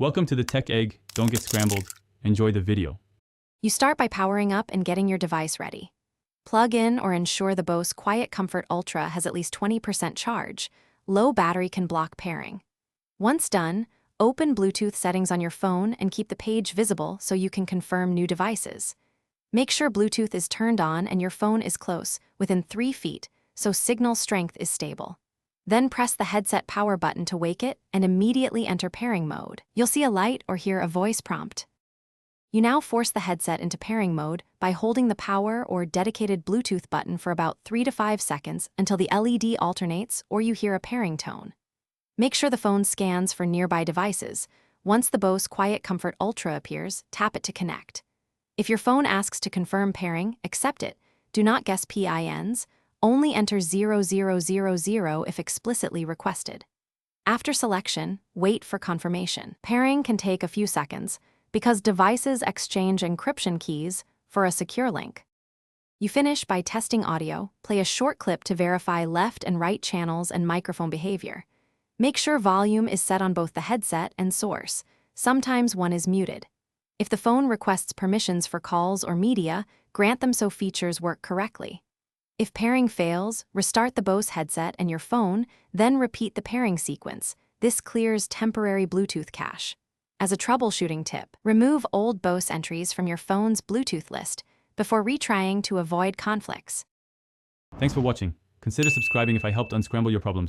Welcome to the Tech Egg. Don't get scrambled. Enjoy the video. You start by powering up and getting your device ready. Plug in or ensure the Bose QuietComfort Ultra has at least 20% charge. Low battery can block pairing. Once done, open Bluetooth settings on your phone and keep the page visible so you can confirm new devices. Make sure Bluetooth is turned on and your phone is close, within 3 feet, so signal strength is stable. Then press the headset power button to wake it and immediately enter pairing mode. You'll see a light or hear a voice prompt. You now force the headset into pairing mode by holding the power or dedicated Bluetooth button for about 3 to 5 seconds until the LED alternates or you hear a pairing tone. Make sure the phone scans for nearby devices. Once the Bose QuietComfort Ultra appears, tap it to connect. If your phone asks to confirm pairing, accept it. Do not guess PINs. Only enter 0000 if explicitly requested. After selection, wait for confirmation. Pairing can take a few seconds because devices exchange encryption keys for a secure link. You finish by testing audio. Play a short clip to verify left and right channels and microphone behavior. Make sure volume is set on both the headset and source. Sometimes one is muted. If the phone requests permissions for calls or media, grant them so features work correctly. If pairing fails, restart the Bose headset and your phone, then repeat the pairing sequence. This clears temporary Bluetooth cache. As a troubleshooting tip, remove old Bose entries from your phone's Bluetooth list before retrying to avoid conflicts. Thanks for watching. Consider subscribing if I helped unscramble your problems.